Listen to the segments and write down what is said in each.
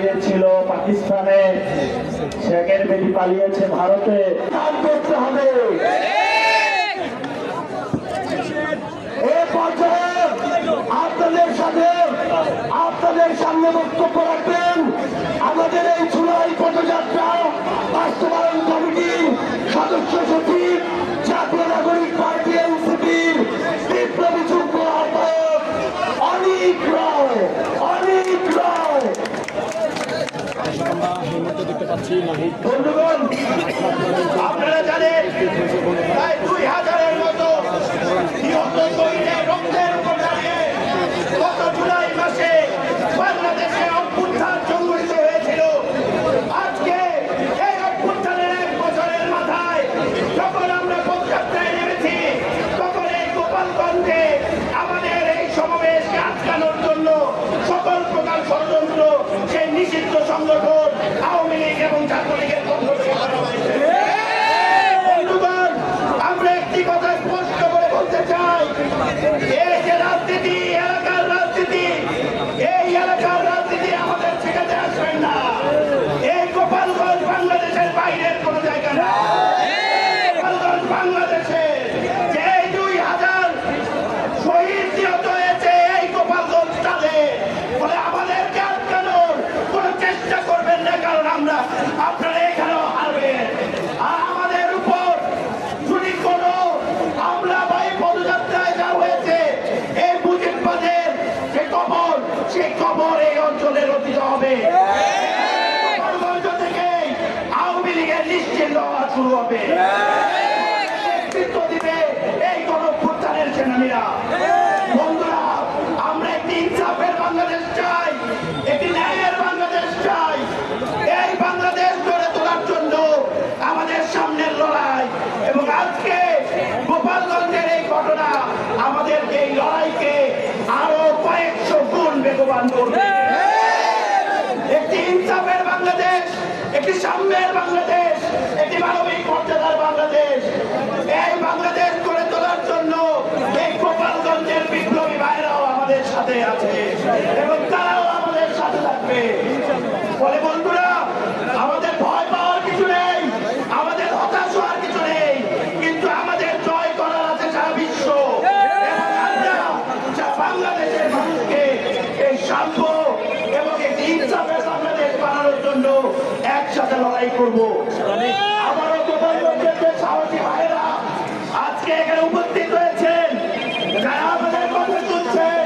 পালিয়েছিল পাকিস্তানে, শেখের বেটি পালিয়েছে ভারতে। কাজ করতে হবে। আপনাদের সামনে বক্তব্য রাখবেন আমাদের এই জুলাই পদযাত্রা বাস্তবায়ন কমিটির সদস্য সচিব, জাতীয় নাগরিক পার্টি এনসিপির বিপ্লবী যুগ্ম আহ্বায়ক অনিক রায়। বন্ধুগণ, আপনারা জানেন প্রায় 2000-এর মতো রক্তের উপর দাঁড়িয়ে গত জুলাই মাসে বাংলাদেশে অভ্যুত্থান সংঘটিত হয়েছিল। আজকে এই অভ্যুত্থানের 1 বছরের মাথায় যখন আমরা পদযাত্রায় নেমেছি, তখন এই গোপালগঞ্জে আমাদের এই সমাবেশকে আটকানোর জন্য সকল প্রকার ষড়যন্ত্র সেই নিষিদ্ধ সংগঠন আওয়ামী লীগ এবং ছাত্রলীগের পক্ষ থেকে করা হয়েছে। বন্ধুগণ, আমরা একটি কথা স্পষ্ট করে বলতে চাই, এই যে রাজনীতি, এলাকার রাজনীতি, এই এলাকার রাজনীতি আমাদের ঠেকাতে আসবেন না। এই গোপালগঞ্জ বাংলাদেশের বাইরের কোন জায়গা না। গোপালগঞ্জ বাংলাদেশের যে 2000 শহীদ নিহত হয়েছে এই গোপালগঞ্জ তালে বলে আমাদেরকে আটকানোর কোন চেষ্টা করবেন না, কারণ আমরা আপনারা এখানেও হারবেন। আর আমাদের উপর যদি কোনো হামলা বা পদযাত্রায় যা হয়েছে, এই মুজিববাদের যে কবর, সেই কবর এই অঞ্চলে রচিত হবে। গোপালগঞ্জ থেকে আওয়ামী লীগের নিশ্চিন্ত হওয়া শুরু হবে। নেতৃত্ব দিবে এই গণঅভ্যুত্থানের সেনানীরা। বন্ধুরা, আমরা একটি ইনসাফের বাংলাদেশ চাই, একটি ন্যায়ের বাংলাদেশ চাই। এই বাংলাদেশ গড়ে তোলার জন্য আমাদের সামনের লড়াই, এবং আজকে গোপালগঞ্জের এই ঘটনা আমাদেরকে এই লড়াইকে আরো কয়েকশো গুণ বেগবান করবে। একটি ইনসাফের বাংলাদেশ, একটি সাম্যের বাংলাদেশ, একটি মানবিক মর্যাদার বাংলাদেশ, এই বাংলাদেশ গড়ে তোলার জন্য এই গোপালগঞ্জের বিপ্লবী ভাইরাও আমাদের সাথে আছে এবং তারাও আমাদের সাথে থাকবে। বলে বন্ধুরা, আমাদের ভয় পাওয়ার কিছু নেই, আমাদের হতাশ হওয়ার কিছু নেই, কিন্তু আমাদের জয় করার আছে সারা বিশ্ব। বাংলাদেশের মানুষকে এই সাম্য এবং একটি ইনসাফের বাংলাদেশ বানানোর জন্য একসাথে লড়াই করব। আবারও গোপালগঞ্জের যে সাহসী ভাইরা আজকে এখানে উপস্থিত হয়েছেন, যারা আমাদের কথা শুনছেন,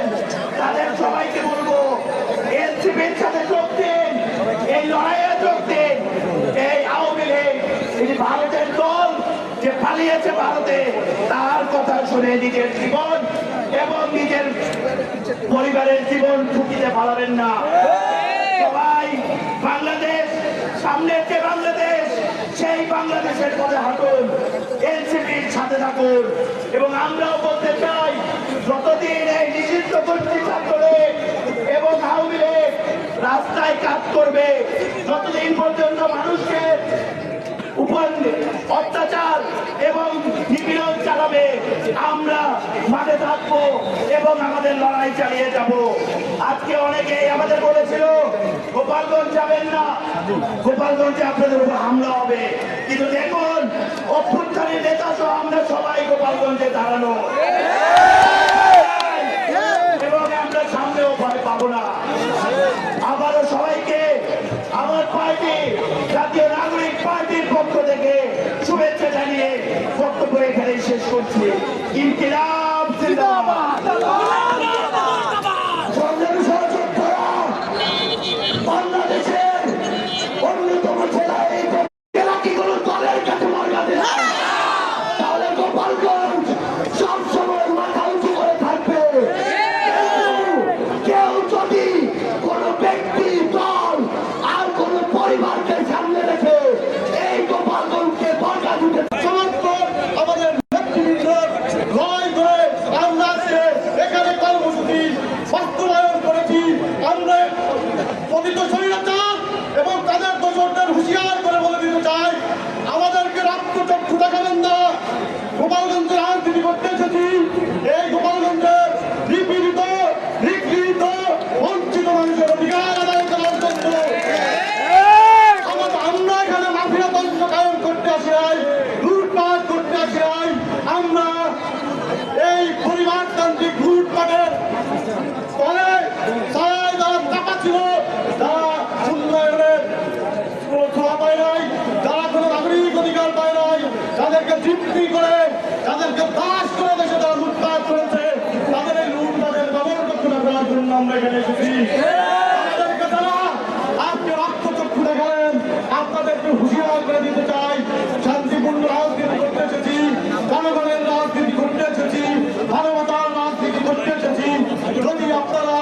তাদের সবাইকে বলবো এনসিপির সাথে যোগ দিন, এই লড়াইয়ে যোগ দিন। এই আওয়ামী লীগ, এই ভারতের দল যে পালিয়েছে ভারতে, তার কথা শুনে নিজের জীবন এবং নিজের পরিবারের জীবন ঝুঁকিতে ফেলাবেন না। সবাই বাংলাদেশ, সামনের যে বাংলাদেশ, সেই বাংলাদেশের পথে হাঁটুন, এনসিপির সাথে থাকুন। এবং আমরাও বলতে চাই, যতদিন এই নিষিদ্ধ গোষ্ঠী ছাত্রলীগ এবং আওয়ামী লীগ রাস্তায় কাজ করবে, যতদিন পর্যন্ত মানুষকে উপর অত্যাচার এবং নিপীড়ন চালাবে, আমরা মাঠে থাকবো এবং আমাদের লড়াই চালিয়ে যাব। আজকে অনেকেই আমাদের বলেছিল গোপালগঞ্জ যাবেন না, গোপালগঞ্জে আপনাদের উপর হামলা হবে, কিন্তু দেখুন অভ্যুত্থানের নেতা সহ আমরা সবাই গোপালগঞ্জে দাঁড়ানো এবং আমরা সামনেও ভয় পাবো না। আবারও সবাইকে আমার পার্টি, জাতীয় নাগরিক পার্টির পক্ষ থেকে শুভেচ্ছা জানিয়ে বক্তব্য এখানে শেষ করছি। ইনকিলাব জিন্দাবাদ। বাংলাদেশের অন্যতম জেলা এই জেলা কি কোনো দলের কাছে মর্যাদা, তাহলে গোপালগঞ্জ সবসময় মাথা উঁচু করে থাকবে। কেউ যদি কোনো ব্যক্তি, দল আর কোনো পরিবারকে সামনে রেখে এই গোপালগঞ্জকে বর্গা দিতে, আমাদের নেতৃবৃন্দ লড়াই করে আমরা এখানে এসেছি। আমাদেরকে যারা আজকে রক্তচক্ষু দেখালেন, আপনাদেরকে হুঁশিয়ার করে দিতে চাই, শান্তিপূর্ণ রাজনীতি করতে এসেছি, জনগণের রাজনীতি করতে এসেছি, মানবতার রাজনীতি করতে এসেছি। যদি আপনারা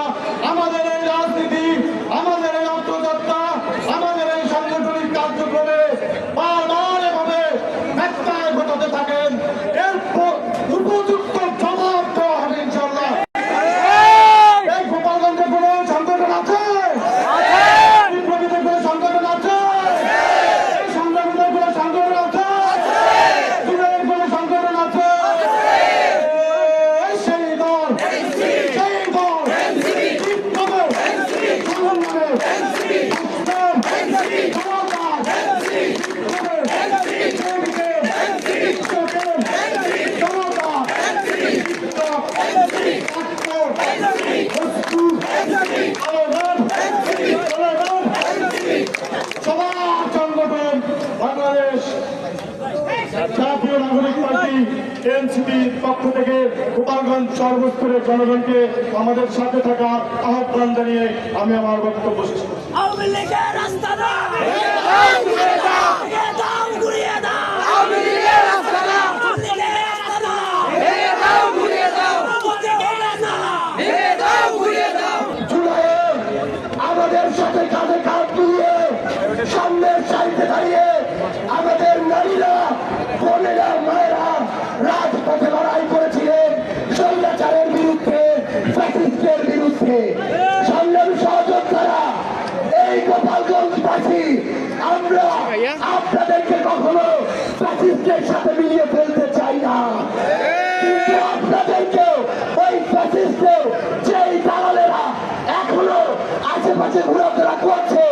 আমাদের এই রাজনীতি, আমাদের এই অন্তর্যাত্রা, আমাদের এই সাংগঠনিক কার্যক্রমে বারবার এভাবে ব্যত্যয় ঘটাতে থাকেন, এর উপযুক্ত জবাব দেওয়া হবে ইনশাল্লাহ। এই গোপালগঞ্জে কোনো সংগঠন আছে? বিপ্লবীদের কোনো সংগঠন আছে? এই সংগঠনের কোনো সংগঠন আছে? যুগের কোনো সংগঠন আছে? সেই দল, সেই দল বিপ্লবের সমন্বয়ে ইসলাম, জনতা, বিপ্লবের সবার সংগঠন বাংলাদেশ জাতীয় নাগরিক পার্টি এনসিপির পক্ষ থেকে গোপালগঞ্জ সর্বস্তরের জনগণকে আমাদের সাথে থাকা আহ্বান জানিয়ে আমি আমার বক্তব্য শেষ করছি। আওয়ামী লীগের রাস্তা দাও, ঘুরিয়ে দাও, ঘুরিয়ে দাও, আওয়ামী লীগের রাস্তা দাও, ঘুরিয়ে দাও, ঘুরিয়ে দাও, ঘুরিয়ে দাও। জুলাইয়ে আমাদের সাথে কাঁধে কাঁধ মিলিয়ে সামনের সারিতে দাঁড়িয়ে আমাদের নারীরা, বোনেরা, মায়েরা রাজপথে লড়াই করেছিলেন স্বৈরাচারের বিরুদ্ধে, ফ্যাসিস্টের বিরুদ্ধে। সংগ্রামী সহযোদ্ধারা, এই গোপালগঞ্জবাসী আমরা আপনাদেরকে কখনো ফ্যাসিস্টের সাথে মিলিয়ে ফেলতে চাই না, কিন্তু আপনাদেরকেও ওই ফ্যাসিস্টেও যেই দালালেরা এখনো আশেপাশে ঘোরাফেরা করছে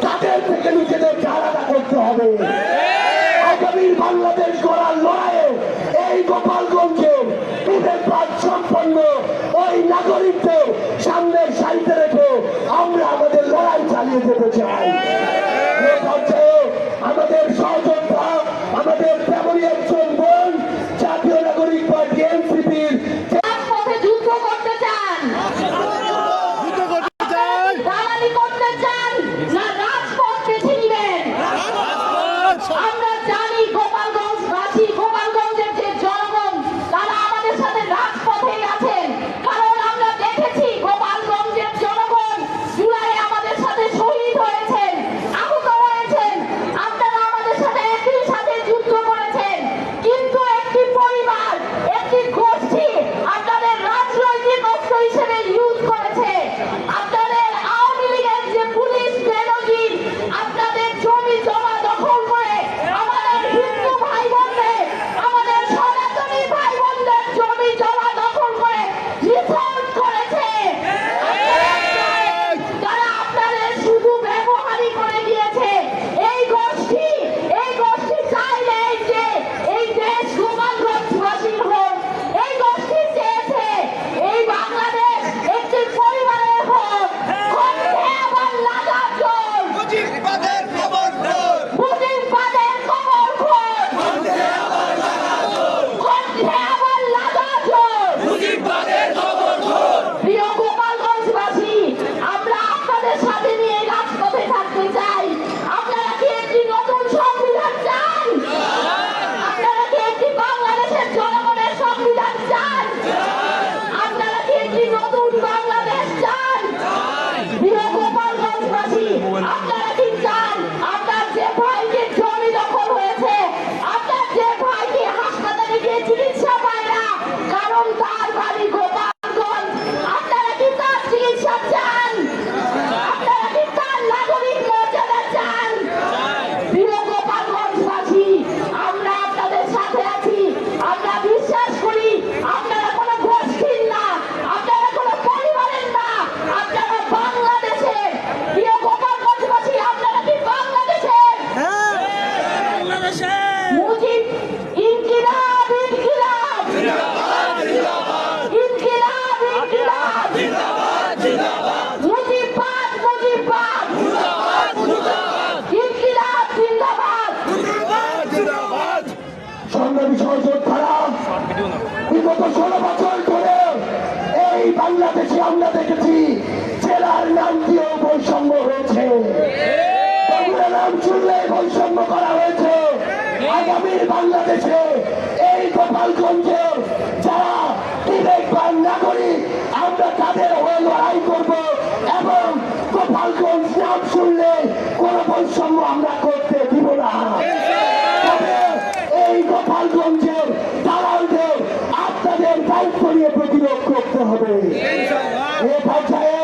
তাদের থেকে নিজেদেরকে আলাদা করতে হবে। আগামী বাংলাদেশ গড়ার লড়াইয়ে এই গোপালগঞ্জের বিবেকবাদ সম্পন্ন ওই নাগরিকদের সামনের সারিতে রেখে আমরা আমাদের লড়াই চালিয়ে যেতে চাই। আমাদের সহযোদ্ধা, আমাদের তেমনই একজন বোন জাতীয় নাগরিক পার্টি এনসিপির রাজপথে যুদ্ধ করতে চান, দালালি করতে চান, না রাজপথ বেছে নিবেন? আমরা জানি গোপালগঞ্জবাসী, গোপালগঞ্জের যে জনগণ তারা আমাদের সাথে রাজপথেই আছেন, কারণ আমরা দেখেছি গোপালগঞ্জের জনগণ জুলাইয়ে আমাদের সাথে শহীদ হয়েছেন, আহত হয়েছেন। আপনারা আমাদের সাথে একই সাথে যুদ্ধ করেছেন, কিন্তু একটি পরিবার, একটি গোষ্ঠী আপনাদের রাজনৈতিক অস্ত্র হিসেবে ইউজ করেছে। আপনাদের আওয়ামী লীগের যে পুলিশ বেনজির আপনাদের জমি জমা দখল করে আমাদের হিন্দু ভাই বোনদের, আমাদের সনাতনী ভাই বোনদের জমি জমা দখল করে রিপোর্ট করেছে। তারা আপনাদের শুধু ব্যবহারই করে দিয়েছে। এই গোষ্ঠী চাইলে যে এই দেশ গোপালগঞ্জবাসীর হোক, এই গোষ্ঠী চেয়েছে এই বাংলাদেশ একটি পরিবারের হোক। কণ্ঠে আবার লাগা জোর, মুজিববাদের খবর খোর, মুজিববাদের খবর খোর, কণ্ঠে আবার লাগা জোর। মুজিববাদের খবর খোর। প্রিয় গোপালগঞ্জবাসী, আমরা আপনাদের সাথে নিয়ে রাজপথে থাকতে চাই। আপনারা কি একটি নতুন সংবিধান চান? আপনারা কি একটি বাংলাদেশের জনগণের সংবিধান চান? আপনারা কি একটি নতুন বাংলাদেশ চান? প্রিয় গোপালগঞ্জবাসী, আপনারা কি চান আপনার যে ভাইকে জমি দখল হয়েছে, আপনার যে ভাইকে হাসপাতালে গিয়ে চিকিৎসা পায় না কারণ তার বাড়ি গোপালগঞ্জ, আপনারা কি তার চিকিৎসা চান? আপনারা কি তার নাগরিক মর্যাদা চান? প্রিয় গোপালগঞ্জবাসী, আমরা আপনাদের সাথে আছি। আমরা বিশ্বাস করি আপনারা কোনো গোষ্ঠীর না, আপনারা কোনো পরিবারের না, আপনারা বাংলাদেশের। প্রিয় গোপালগঞ্জবাসী, আপনারা কি বাংলাদেশের? মুজিব ইনকিলাব, ইনকিলাব, ইনকিলাব, ইনকিলাব, মুজিববাদ, মুজিববাদ, ইনকিলাব জিন্দাবাদ। সংগ্রামী সহযোদ্ধারা, বিগত 16 বছর ধরে এই এই বাংলাদেশে আমরা দেখেছি জেলার নাম দিয়েও বৈষম্য হয়েছে, বগুড়া নাম শুনলে বৈষম্য করা হয়েছে। আগামী বাংলাদেশে এই গোপালগঞ্জের যারা বিবেকবান নাগরিক আমরা তাদের হয়ে লড়াই করব এবং গোপালগঞ্জ নাম শুনলে কোনো বৈষম্য আমরা করতে দিব না। তবে এই গোপালগঞ্জের দালালদের আপনাদের দায়িত্ব নিয়ে প্রতিরোধ করতে হবে। এ পর্যায়ে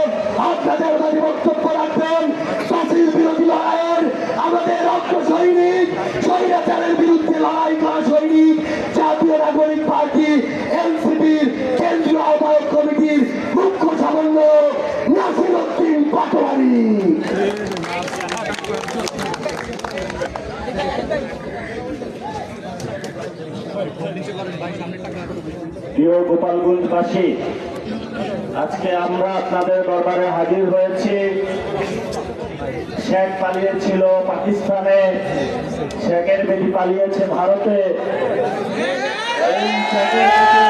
আপনাদের মাঝে বক্তব্য রাখবেন ফাসিল বিরোধী লড়াইয়ের আমাদের রক্ত সৈনিক, স্বৈরাচারের বিরুদ্ধে লড়াই করা সৈনিক, জাতীয় নাগরিক পার্টি এনসিপির কেন্দ্রীয় আহ্বায়ক কমিটির মুখ্য সমন্বয়ক নাসিরউদ্দিন পাটোয়ারি। প্রিয় গোপালগঞ্জবাসী, আজকে আমরা আপনাদের দরবারে হাজির হয়েছি। শেখ পালিয়েছিল পাকিস্তানে, শেখের বেটি পালিয়েছে ভারতে। এই শেখের বেটি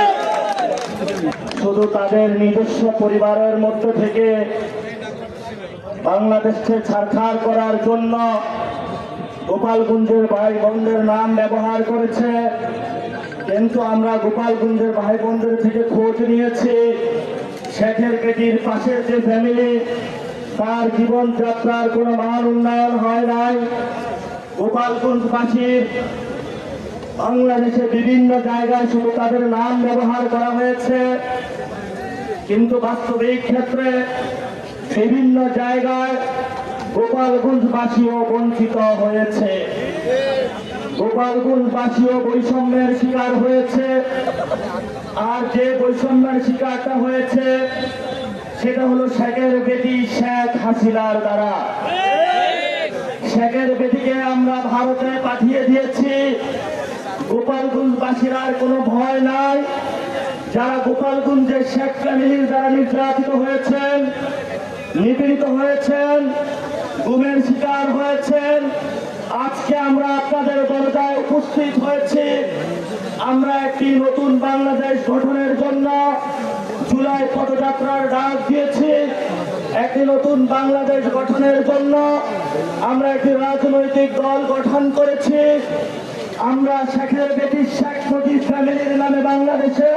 শুধু তাদের নিজস্ব পরিবারের মধ্য থেকে বাংলাদেশকে ছাড়খাড় করার জন্য গোপালগঞ্জের ভাই বোনদের নাম ব্যবহার করেছে। কিন্তু আমরা গোপালগঞ্জের ভাই বোনদের থেকে খোঁজ নিয়েছি, শেখের বেটির পাশের যে ফ্যামিলি তার জীবনযাত্রার কোনো মান উন্নয়ন হয় নাই। গোপালগঞ্জবাসীর বাংলাদেশে বিভিন্ন জায়গায় শুধু তাদের নাম ব্যবহার করা হয়েছে, কিন্তু বাস্তবিক ক্ষেত্রে বিভিন্ন জায়গায় গোপালগঞ্জবাসীও বঞ্চিত হয়েছে। গোপালগঞ্জবাসীও বৈষম্যের শিকার হয়েছে। আর যে বৈষম্যের শিকারটা হয়েছে সেটা হলো শেখের বেটি শেখ হাসিনার দ্বারা। শেখের বেটিকে আমরা ভারতে পাঠিয়ে দিয়েছি। গোপালগঞ্জবাসীর আর কোনো ভয় নাই। যারা গোপালগঞ্জের শেখ ফ্যামিলির দ্বারা নির্যাতিত হয়েছেন, নিপীড়িত হয়েছেন, গুমের শিকার হয়েছেন, আজকে আমরা আপনাদের দরজায় উপস্থিত হয়েছি। আমরা একটি নতুন বাংলাদেশ গঠনের জন্য জুলাই পদযাত্রার ডাক দিয়েছি। একটি নতুন বাংলাদেশ গঠনের জন্য আমরা একটি রাজনৈতিক দল গঠন করেছি। আমরা শেখের বেটি শেখ মুজিব ফ্যামিলির নামে বাংলাদেশে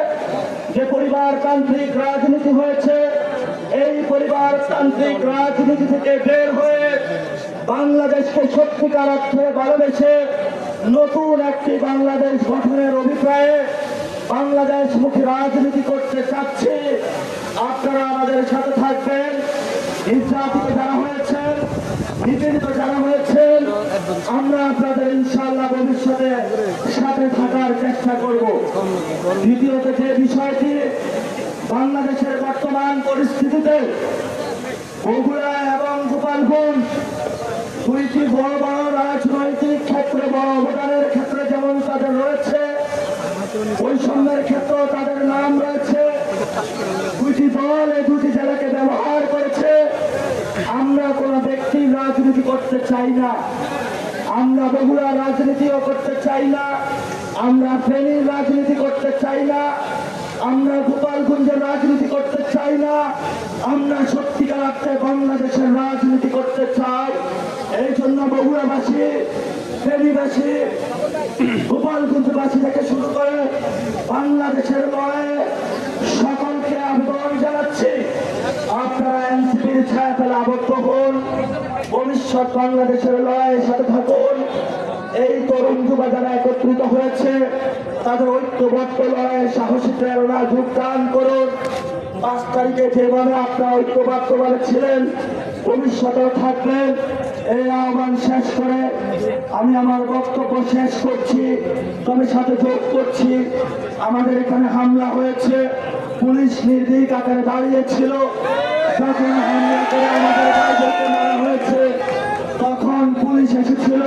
যে পরিবারতান্ত্রিক রাজনীতি হয়েছে, এই পরিবারতান্ত্রিক রাজনীতি থেকে বের হয়ে বাংলাদেশকে সত্যিকার অর্থে ভালোবেসে নতুন একটি বাংলাদেশ গঠনের অভিপ্রায়ে বাংলাদেশমুখী রাজনীতি করতে চাচ্ছি। আপনারা আমাদের সাথে থাকবেন। নির্যাতিত যারা হয়েছেন, নিপীড়িত যারা হয়েছেন, আমরা আপনাদের ইনশাআল্লাহ ভবিষ্যতে সাথে থাকার চেষ্টা করব। দ্বিতীয়ত যে বিষয়টি, বাংলাদেশের বর্তমান পরিস্থিতিতে বগুড়া এবং গোপালগঞ্জ দুইটি বড় বড় রাজনৈতিক ক্ষেত্রে বড় অবদানের ক্ষেত্রে যেমন তাদের রয়েছে, বৈষম্যের ক্ষেত্রেও তাদের নাম রয়েছে। দুইটি দল এই দুটি জেলাকে ব্যবহার করেছে। আমরা কোনো ব্যক্তির রাজনীতি করতে চাই না, আমরা বগুড়া রাজনীতিও করতে চাই না, আমরা ফেনীর রাজনীতি করতে চাই না, আমরা গোপালগঞ্জের রাজনীতি করতে চাই না। আমরা সত্যিকার অর্থে বাংলাদেশের রাজনীতি করতে চাই। এই জন্য বগুড়াবাসী, ফেনীবাসী, গোপালগঞ্জবাসী থেকে শুরু করে বাংলাদেশের লড়াইয়ে সকলকে আবেদন জানাচ্ছি, আপনারা এনসিপির ছায়াতলে আবদ্ধ হন, ভবিষ্যৎ বাংলাদেশের লড়াইয়ের সাথে থাকুন। এই তরুণ যুবা যারা একত্রিত হয়েছে তাদের ঐক্যবদ্ধ লড়াইয়ের সাহসী প্রেরণা যোগদান করুন। 5 তারিখে যেভাবে আপনারা ঐক্যবদ্ধভাবে ছিলেন, ভবিষ্যতেও থাকবেন। এই আহ্বান শেষ করে আমি আমার বক্তব্য শেষ করছি। তবে সাথে যোগ করছি, আমাদের এখানে হামলা হয়েছে, পুলিশ নির্ভীক আকারে দাঁড়িয়েছিল। যখন হামলা করে আমাদের ভাইদেরকে মারা হয়েছে তখন পুলিশ এসেছিল।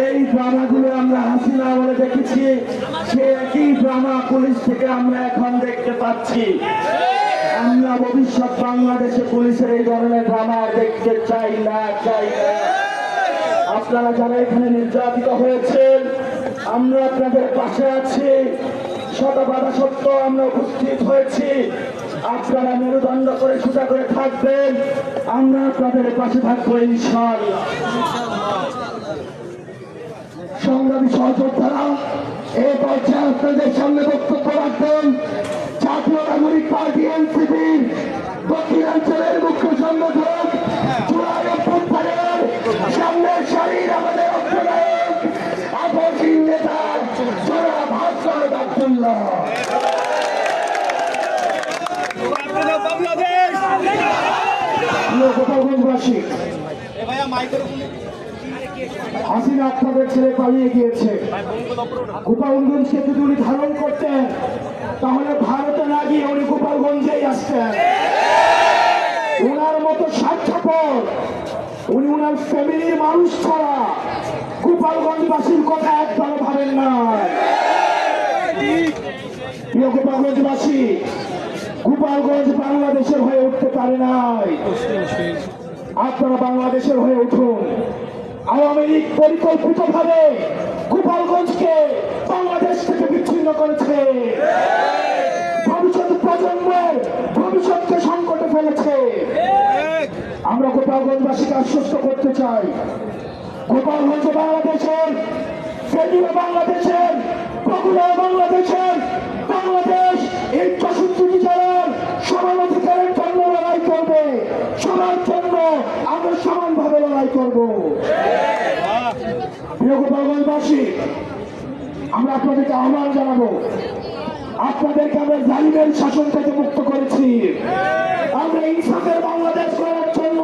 এই ড্রামাগুলো আমরা হাসিনা আমলে দেখেছি, সে একই ড্রামা পুলিশ থেকে আমরা এখন দেখতে পাচ্ছি। আমরা ভবিষ্যৎ বাংলাদেশে পুলিশের এই ধরনের ড্রামা দেখতে চাই না। আপনারা যারা এখানে নির্যাতিত হয়েছেন, আমরা আপনাদের পাশে আছি। শত বাধা সত্ত্বেও আমরা উপস্থিত হয়েছি। আপনারা মেরুদণ্ড করে সোজা করে থাকবেন, আমরা আপনাদের পাশে থাকবো ইনশাআল্লাহ। সংগ্রামী সহযোদ্ধারা, এই পর্যায়ে আপনাদের সামনে বক্তব্য রাখবেন জাতীয় নাগরিক পার্টি এনসিপির দক্ষিণাঞ্চলের মুখ্য সংগঠক জুলাই অভ্যুত্থানের সামনের সারির আমাদের অগ্রনায়ক আপসীন নেতা জনাব হাসান আব্দুল্লাহ। প্রিয় গোপালগঞ্জবাসী, হাসিনা আপনাদের ছেড়ে পালিয়ে গিয়েছে। গোপালগঞ্জকে যদি উনি ধারণ করতেন তাহলে ভারতে না গিয়ে উনি গোপালগঞ্জেই আসতেন। ওনার মতো স্বার্থপর উনি ওনার ফ্যামিলির মানুষ ছাড়া গোপালগঞ্জবাসীর কথা একবারও ভাবেন না। প্রিয় গোপালগঞ্জবাসী, গোপালগঞ্জ বাংলাদেশের হয়ে উঠতে পারে নাই, আপনারা বাংলাদেশের হয়ে উঠুন। আওয়ামী লীগ পরিকল্পিতভাবে গোপালগঞ্জকে বাংলাদেশ থেকে বিচ্ছিন্ন করেছে, ভবিষ্যৎ প্রজন্মের ভবিষ্যৎকে সংকটে ফেলেছে। আমরা গোপালগঞ্জবাসীকে আশ্বস্ত করতে চাই, গোপালগঞ্জ বাংলাদেশের, ফেনীও বাংলাদেশের, বগুড়া বাংলাদেশের, বাংলাদেশ এই 64 জেলার সমান অধিকারের জন্য লড়াই করবে, সবার জন্য আমরা সমানভাবে লড়াই করব। প্রিয় গোপালগঞ্জবাসী, আমরা আপনাদেরকে আহ্বান জানাবো, আপনাদেরকে আমরা জালিমের শাসন থেকে মুক্ত করেছি, আমরা ইনসাফের বাংলাদেশ করার জন্য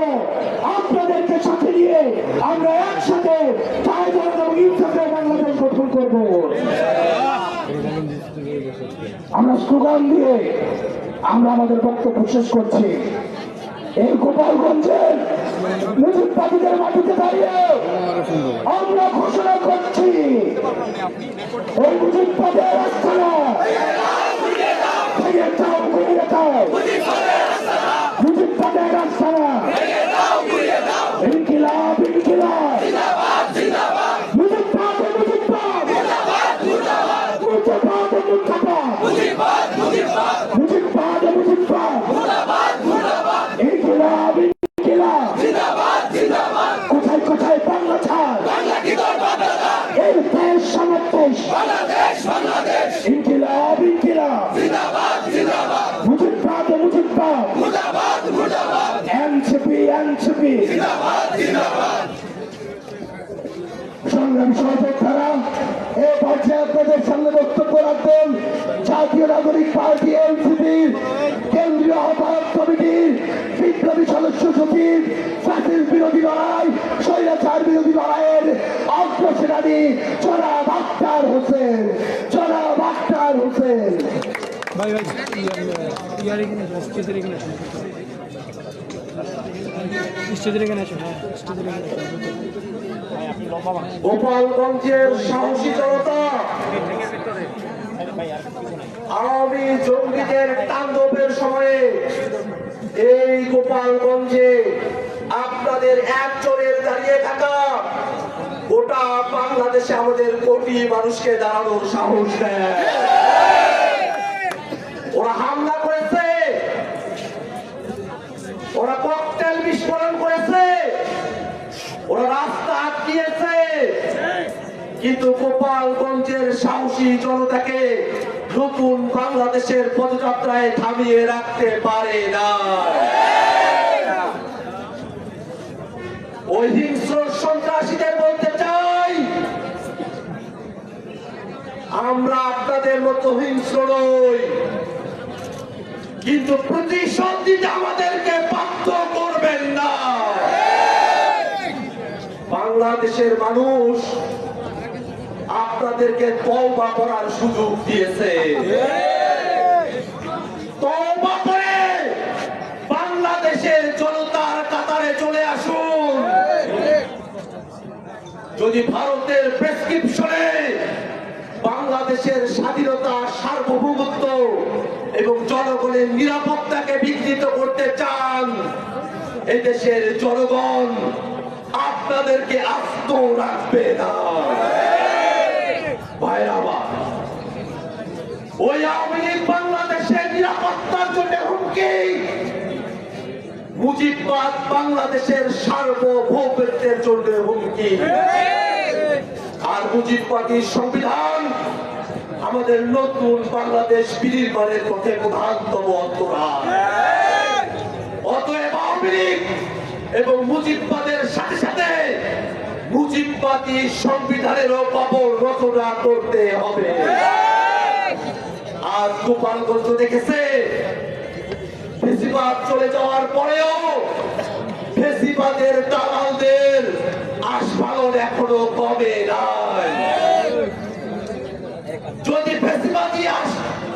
আপনাদেরকে সাথে নিয়ে আমরা একসাথে ইনসাফের বাংলাদেশ গঠন করব। আমরা স্লোগান দিয়ে আমরা আমাদের বক্তব্য শেষ করছি। এই গোপালগঞ্জের মুজিববাদীদের মাটিতে দাঁড়িয়ে আমরা ঘোষণা করছি, এই মুজিববাদের আস্থানা ভেঙে যাও, ঘুরিয়ে দাও, মুজিববাদের আস্থানা, ইনকিলাব ইনকিলাব, মুজিববাদ মুজিববাদ, মুজিববাদ মুজিববাদ, মুজিববাদ মুজিববাদ, ইনকিলাব ইনকিলাব, কোথায় কোথায় বাংলা ছাড়, এই দেশ সমাবেশ, ইনকিলাব ইনকিলাব, মুজিববাদ মুজিববাদ, এনসিপি এনসিপি। সংগ্রামী সহযোদ্ধারা, এই পর্যায়ে আপনাদের সামনে বক্তব্য রাখবেন জাতীয় নাগরিক পার্টি এনসিপির কেন্দ্রীয় আহ্বায়ক কমিটির বিপ্লবী সদস্য সচিব, ফ্যাসিস্ট বিরোধী লড়াই, স্বৈরাচার বিরোধী লড়াইয়ের অগ্রসেনানী জনাব আখতার হোসেন, জনাব আখতার হোসেন। ভাই ভাই ইয়ার এখানে স্টেজের এখানে আসুন, স্টেজের এখানে আসুন, হ্যাঁ স্টেজের এখানে আসুন। গোপালগঞ্জের সাহসী জনতা আওয়ামী জঙ্গিদের তাণ্ডবের সময়ে এই গোপালগঞ্জে আপনাদের একজনের দাঁড়িয়ে থাকা গোটা বাংলাদেশে আমাদের কোটি মানুষকে দাঁড়ানোর সাহস দেয়। ওরা হামলা করেছে, ওরা ককটেল বিস্ফোরণ করেছে, ওরা রাস্তা আটকিয়েছে, কিন্তু গোপালগঞ্জের সাহসী জনতাকে নতুন বাংলাদেশের পদযাত্রায় থামিয়ে রাখতে পারে না। ওই হিংস্র সন্ত্রাসীদের বলতে চাই, আমরা আপনাদের মতো হিংস্র নই, কিন্তু প্রতিশোধ দিতে আমাদেরকে বাধ্য করবেন না। বাংলাদেশের মানুষ আপনাদেরকে তওবা করার সুযোগ দিয়েছে, তওবা করে বাংলাদেশের জনতার কাতারে চলে আসুন। যদি ভারতের প্রেসক্রিপশনে বাংলাদেশের স্বাধীনতা, সার্বভৌমত্ব এবং জনগণের নিরাপত্তাকে বিঘ্নিত করতে চান, এদেশের জনগণ আপনাদেরকে আস্ত রাখবে না। ভাইরা আমার, ওই আওয়ামী লীগ বাংলাদেশের নিরাপত্তার জন্য হুমকি, মুজিববাদ বাংলাদেশের সার্বভৌমত্বের জন্য হুমকি। আর মুজিববাদী সংবিধান আমাদের নতুন বাংলাদেশ বিনির্মাণের পথে প্রধানতম অন্তরায়। অতএব আওয়ামী লীগ এবং মুজিববাদের সাথে সাথে মুজিববাদী সংবিধানেরও কবর রচনা করতে হবে। আজ গোপালগঞ্জ দেখেছে ফেসিবাদ চলে যাওয়ার পরেও ফেসিবাদের দালালদের আস্ফালন এখনো কমে নাই। যদি ফেসিবাদী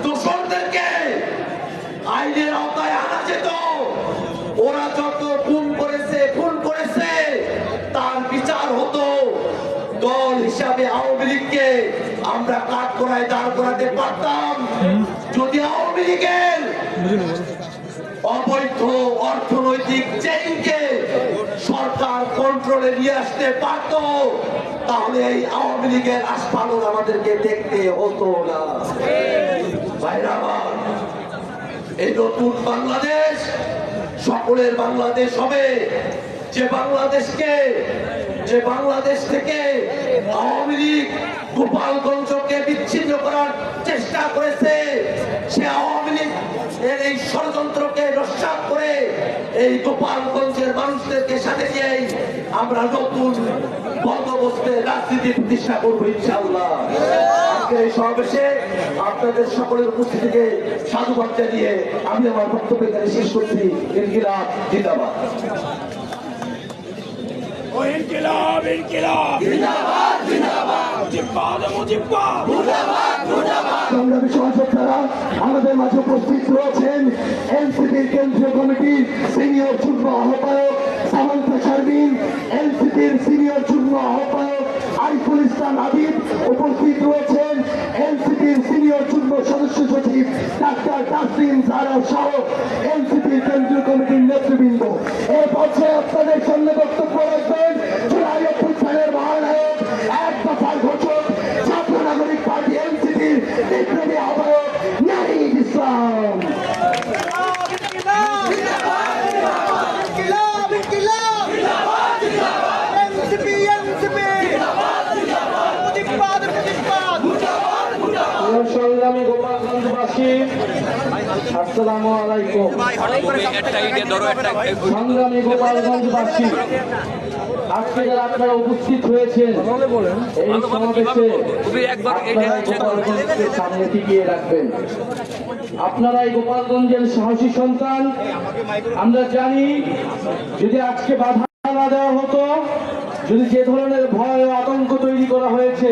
দোষরদেরকে আইনের আওতায় আনা যেত, ওরা যত খুন করেছে তার বিচার হতো। দল হিসাবে আওয়ামী লীগকে আমরা কাঠগড়ায় দাঁড় করাতে পারতাম যদি আওয়ামী লীগের অবৈধ অর্থনৈতিক চেইনকে সরকার কন্ট্রোলে নিয়ে আসতে পারত, তাহলে এই আওয়ামী লীগের আস্ফালন আমাদেরকে দেখতে হতো না। ভাইরা আমার, এই নতুন বাংলাদেশ সকলের বাংলাদেশ হবে। যে বাংলাদেশ থেকে আওয়ামী লীগ গোপালগঞ্জকে বিচ্ছিন্ন করার চেষ্টা করেছে, সে আওয়ামী লীগ এর এই ষড়যন্ত্রকে নস্যাৎ করে এই গোপালগঞ্জের মানুষদেরকে সাথে নিয়ে আমরা নতুন বন্দোবস্তে রাজনীতি প্রতিষ্ঠা করবো ইনশাআল্লাহ। আজকে এই সমাবেশে আপনাদের সকলের উপস্থিতিকে সাধুবাদ জানিয়ে আমি আমার বক্তব্য এখানে শেষ করছি। ইনকিলাব জিন্দাবাদ। ইনকিলাব ইনকিলাব জিন্দাবাদ জিন্দাবাদ মুজিববাদ মুজিববাদ মুর্দাবাদ মুর্দাবাদ। সংগ্রামী সহযোদ্ধারা, আমাদের মাঝে উপস্থিত রয়েছেন এনসিপির কেন্দ্রীয় কমিটির সিনিয়র যুগ্ম আহ্বায়ক সামান্তা শারমিন, এনসিপির সিনিয়র যুগ্ম আহ্বায়ক আরিফুল ইসলাম আবিদ, উপস্থিত রয়েছেন এনসিপির সিনিয়র যুগ্ম সদস্য সচিব ডাক্তার তাসলিম জারা সহ এনসিপির কেন্দ্রীয় কমিটির নেতৃবৃন্দ। এই পর্যায়ে আপনাদের সামনে বক্তব্য রাখবেন জুলাই অভ্যুত্থানের মহানায়ক, এক দফার ঘোষক, ছাত্র নাগরিক পার্টি এনসিপির বিপ্লবী আহ্বায়ক নাহিদ ইসলাম। সংগ্রামী গোপালগঞ্জবাসী, আসসালামু আলাইকুম। সংগ্রামী গোপালগঞ্জবাসী, আজকে যারা আপনারা উপস্থিত হয়েছেন এই সমাবেশে আপনারা গোপালগঞ্জকে সামনে টিকিয়ে রাখবেন। আপনারা এই গোপালগঞ্জের সাহসী সন্তান। আমরা জানি যদি আজকে বাধা না দেওয়া হতো, যদি যে ধরনের ভয় ও আতঙ্ক তৈরি করা হয়েছে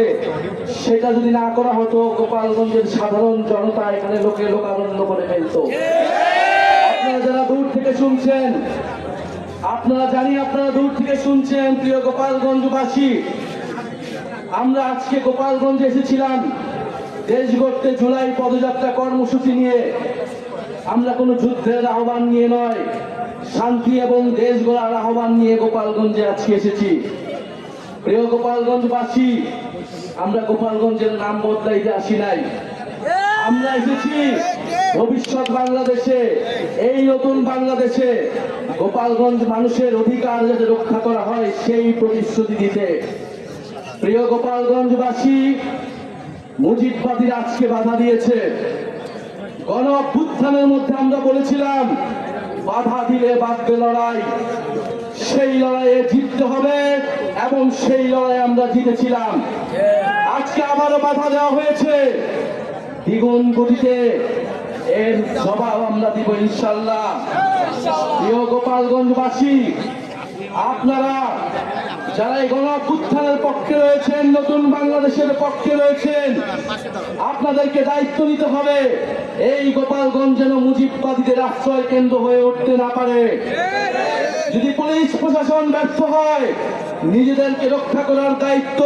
সেটা যদি না করা হতো, গোপালগঞ্জের সাধারণ জনতা এখানে লোকারণ্য করে ফেলত। আপনারা যারা দূর থেকে শুনছেন, আপনারা দূর থেকে শুনছেন, প্রিয় গোপালগঞ্জবাসী, আমরা আজকে গোপালগঞ্জে এসেছিলাম দেশ গড়তে জুলাই পদযাত্রা কর্মসূচি নিয়ে। আমরা কোনো যুদ্ধের আহ্বান নিয়ে নয়, শান্তি এবং দেশ গড়ার আহ্বান নিয়ে গোপালগঞ্জে আজকে এসেছি। প্রিয় গোপালগঞ্জবাসী, আমরা গোপালগঞ্জের নাম বদলাইতে আসি নাই। আমরা এসেছি ভবিষ্যৎ বাংলাদেশে, এই নতুন বাংলাদেশে গোপালগঞ্জ মানুষের অধিকার যাতে রক্ষা করা হয় সেই প্রতিশ্রুতি দিতে। প্রিয় গোপালগঞ্জবাসী, মুজিববাদীরা আজকে বাধা দিয়েছে। গণ অভ্যুত্থানের মধ্যে আমরা বলেছিলাম বাধা দিলে বাঁধবে লড়াই, সেই লড়াইয়ে জিততে হবে এবং সেই লড়াই আমরা জিতেছিলাম। আজকে আবারও বাধা দেওয়া হয়েছে দ্বিগুণ গতিতে, এর জবাব আমরা দিব ইনশাআল্লাহ। প্রিয় গোপালগঞ্জবাসী, আপনারা যারা এই গণ অভ্যুত্থানের পক্ষে রয়েছেন, নতুন বাংলাদেশের পক্ষে রয়েছেন, আপনাদেরকে দায়িত্ব নিতে হবে এই গোপালগঞ্জ যেন মুজিববাদীদের আশ্রয় কেন্দ্র হয়ে উঠতে না পারে। যদি পুলিশ প্রশাসন ব্যর্থ হয়, নিজেদেরকে রক্ষা করার দায়িত্ব,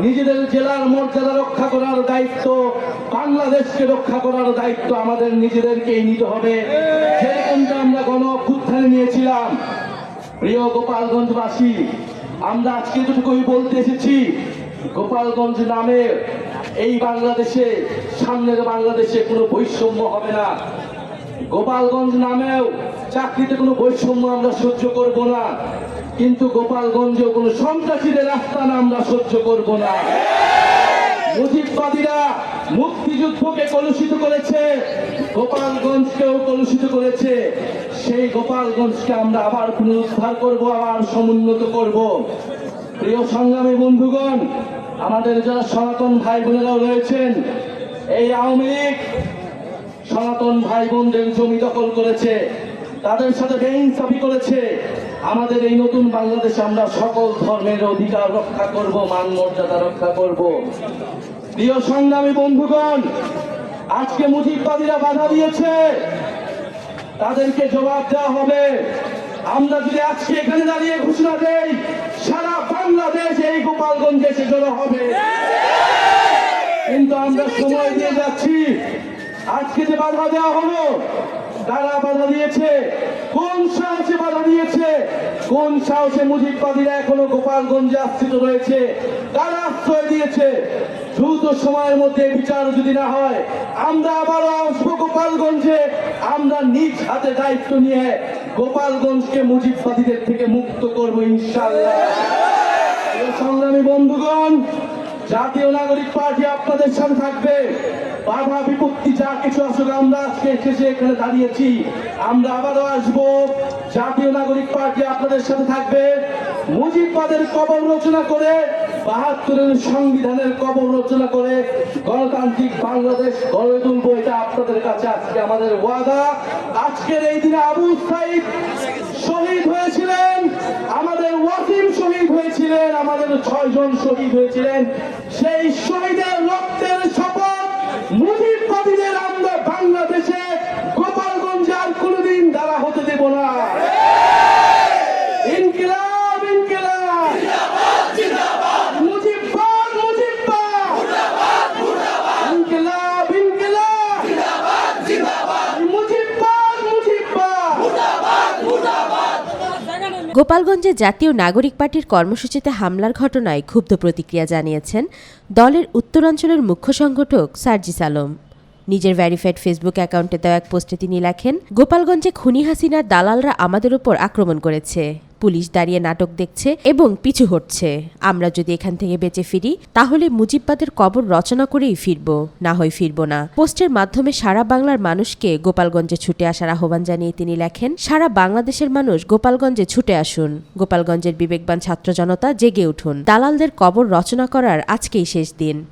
নিজেদের জেলার মর্যাদা রক্ষা করার দায়িত্ব, বাংলাদেশকে রক্ষা করার দায়িত্ব আমাদের নিজেদেরকেই নিতে হবে, যেরকমটা আমরা গণ অভ্যুত্থানে নিয়েছিলাম। প্রিয় গোপালগঞ্জবাসী, আমরা আজকে যেটুকুই বলতে এসেছি, গোপালগঞ্জ নামে এই বাংলাদেশে, সামনের বাংলাদেশে কোনো বৈষম্য হবে না। গোপালগঞ্জ নামেও চাকরিতে কোনো বৈষম্য আমরা সহ্য করব না, কিন্তু গোপালগঞ্জেও কোনো সন্ত্রাসীদের আস্তানা আমরা সহ্য করব না। মুজিববাদীরা মুক্তিযুদ্ধকে কলুষিত করেছে, গোপালগঞ্জকেও কলুষিত করেছে। সেই গোপালগঞ্জকে আমরা আবার পুনরুদ্ধার করব, আবার সমুন্নত করব। প্রিয় সংগ্রামী বন্ধুগণ, আমাদের যারা সনাতন ভাই বোনেরাও রয়েছেন, এই আওয়ামী লীগ সনাতন ভাই বোনদের জমি দখল করেছে, তাদের সাথে বেইনসাফি করেছে। আমাদের এই নতুন বাংলাদেশে আমরা সকল ধর্মের অধিকার রক্ষা করব, মান মর্যাদা রক্ষা করব। প্রিয় সংগ্রামী বন্ধুগণ, আজকে মুজিববাদীরা বাধা দিয়েছে, তাদেরকে জবাব দেওয়া হবে। আমরা যদি আজকে এখানে দাঁড়িয়ে ঘোষণা দেই, সারা বাংলাদেশ এই গোপালগঞ্জে এসে জড়ো হবে। কিন্তু আমরা সময় দিয়ে যাচ্ছি। আজকে যে বাধা দেওয়া হলো, কারা বাধা দিয়েছে, কোন সাহসে বাধা দিয়েছে, কোন সাহসে মুজিববাদীরা এখনো গোপালগঞ্জে আশ্রিত রয়েছে, কারা আশ্রয় দিয়েছে? দ্রুত সময়ের মধ্যে বিচার যদি না হয়, আমরা আবারও আসবো গোপালগঞ্জে। আমরা নিজ হাতে দায়িত্ব নিয়ে গোপালগঞ্জকে মুজিববাদীদের থেকে মুক্ত করবো ইনশাআল্লাহ। সংগ্রামী বন্ধুগণ, জাতীয় নাগরিক পার্টি আপনাদের সাথে থাকবে। বাধা বিপত্তি যা কিছু আসলে আমরা আজকে শেষে এখানে দাঁড়িয়েছি, আমরা আবারও আসবো। জাতীয় নাগরিক পার্টি আপনাদের সাথে থাকবে। মুজিববাদের কবর রচনা করে, ৭২-এর সংবিধানের কবর রচনা করে গণতান্ত্রিক বাংলাদেশ গড়ে তুলবো। এটা আপনাদের কাছে আজকে আমাদের ওয়াদা। আজকের এই দিনে আবু সাইদ শহীদ হয়েছিলেন, আমাদের ওয়াসিম শহীদ হয়েছিলেন, আমাদের ৬ জন শহীদ হয়েছিলেন। সেই শহীদের রক্তের শপথ মুজিববাদীদের আমরা বাংলাদেশে গোপালগঞ্জে আর কোনোদিন দ্বারা হতে দেব না। ইনকিলাব ইনকিলাব, মুজিববাদ মুজিববাদ, ইনকিলাব ইনকিলাব, মুজিববাদ মুজিববাদ। গোপালগঞ্জে জাতীয় নাগরিক পার্টির কর্মসূচিতে হামলার ঘটনায় ক্ষুব্ধ প্রতিক্রিয়া জানিয়েছেন দলের উত্তরাঞ্চলের মুখ্য সংগঠক সার্জিস আলম। নিজের ভেরিফাইড ফেসবুক অ্যাকাউন্টে দেওয়া এক পোস্টে তিনি লেখেন, গোপালগঞ্জে খুনি হাসিনার দালালরা আমাদের উপর আক্রমণ করেছে, পুলিশ দাঁড়িয়ে নাটক দেখছে এবং পিছু হটছে। আমরা যদি এখান থেকে বেঁচে ফিরি, তাহলে মুজিববাদের কবর রচনা করেই ফিরব, না হয় ফিরব না। পোস্টের মাধ্যমে সারা বাংলার মানুষকে গোপালগঞ্জে ছুটে আসার আহ্বান জানিয়ে তিনি লেখেন, সারা বাংলাদেশের মানুষ গোপালগঞ্জে ছুটে আসুন, গোপালগঞ্জের বিবেকবান ছাত্র জনতা জেগে উঠুন, দালালদের কবর রচনা করার আজকেই শেষ দিন।